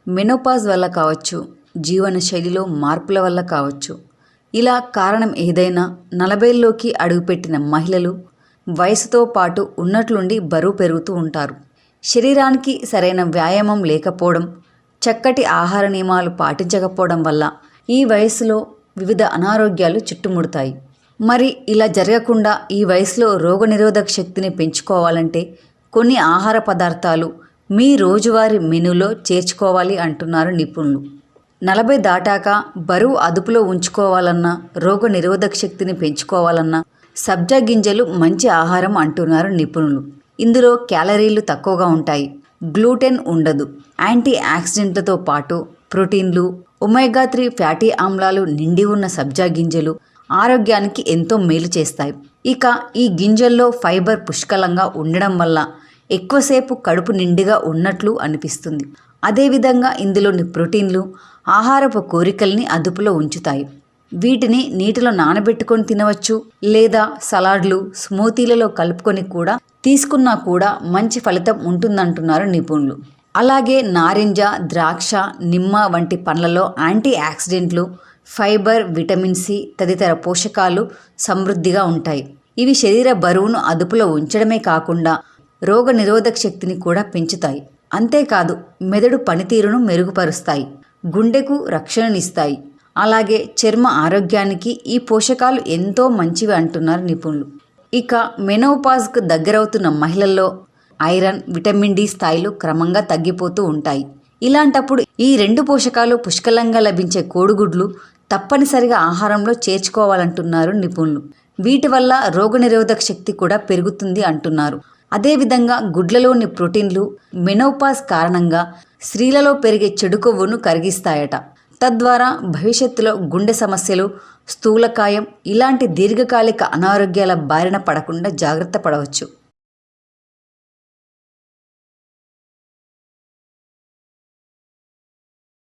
Menopause వల్ల కావచ్చు, జీవనశైలిలో మార్పుల వల్ల కావచ్చు, ఇలా కారణం ఏదైనా 40లోకి అడుగుపెట్టిన మహిళలు వయసుతో పాటు ఉన్నట్లుండి బరువు పెరుగుతూ ఉంటారు. శరీరానికి సరైన వ్యాయామం లేకపోవడం, చక్కటి ఆహార నియమాలు పాటించకపోవడం వల్ల ఈ వయసులో వివిధ అనారోగ్యాలు చుట్టుముడతాయి. మరి ఇలా జరగకుండా ఈ వయసులో రోగనిరోధక శక్తిని పెంచుకోవాలంటే కొన్ని ఆహార పదార్థాలు మీ రోజువారీ మెనూలో చేర్చుకోవాలి అంటున్నారు నిపుణులు. 40 దాటాక బరువు అదుపులో ఉంచుకోవాలన్నా, రోగనిరోధక శక్తిని పెంచుకోవాలన్నా సబ్జా గింజలు మంచి ఆహారం అంటున్నారు నిపుణులు. ఇందులో క్యాలరీలు తక్కువగా ఉంటాయి, గ్లూటెన్ ఉండదు, యాంటీ ఆక్సిడెంట్లతో పాటు ప్రోటీన్లు, ఒమేగా 3 ఫ్యాటీ ఆమ్లాలు నిండి ఉన్న సబ్జా గింజలు ఆరోగ్యానికి ఎంతో మేలు చేస్తాయి. ఇక ఈ గింజల్లో ఫైబర్ పుష్కలంగా ఉండడం వల్ల ఎక్కువసేపు కడుపు నిండుగా ఉన్నట్లు అనిపిస్తుంది. అదేవిధంగా ఇందులోని ప్రోటీన్లు ఆహారపు కోరికల్ని అదుపులో ఉంచుతాయి. వీటిని నీటిలో నానబెట్టుకొని తినవచ్చు, లేదా సలాడ్లు, స్మూతీలలో కలుపుకొని కూడా తీసుకున్నా కూడా మంచి ఫలితం ఉంటుందంటున్నారు నిపుణులు. అలాగే నారింజ, ద్రాక్ష, నిమ్మ వంటి పండ్లలో యాంటీ ఆక్సిడెంట్లు, ఫైబర్, విటమిన్ సి తదితర పోషకాలు సమృద్ధిగా ఉంటాయి. ఇవి శరీర బరువును అదుపులో ఉంచడమే కాకుండా రోగ నిరోధక శక్తిని కూడా పెంచుతాయి. అంతేకాదు మెదడు పనితీరును మెరుగుపరుస్తాయి, గుండెకు రక్షణనిస్తాయి. అలాగే చర్మ ఆరోగ్యానికి ఈ పోషకాలు ఎంతో మంచివి అంటున్నారు నిపుణులు. ఇక మెనోపాజ్కు దగ్గరవుతున్న మహిళల్లో ఐరన్, విటమిన్ డి స్థాయిలు క్రమంగా తగ్గిపోతూ ఉంటాయి. ఇలాంటప్పుడు ఈ 2 పోషకాలు పుష్కలంగా లభించే కోడిగుడ్లు తప్పనిసరిగా ఆహారంలో చేర్చుకోవాలంటున్నారు నిపుణులు. వీటి వల్ల రోగనిరోధక శక్తి కూడా పెరుగుతుంది అంటున్నారు. అదేవిధంగా గుడ్లలోని ప్రోటీన్లు మెనోపాజ్ కారణంగా స్త్రీలలో పెరిగే చెడు కొవ్వును కరిగిస్తాయట. తద్వారా భవిష్యత్తులో గుండె సమస్యలు, స్థూలకాయం ఇలాంటి దీర్ఘకాలిక అనారోగ్యాల బారిన పడకుండా జాగ్రత్త పడవచ్చు.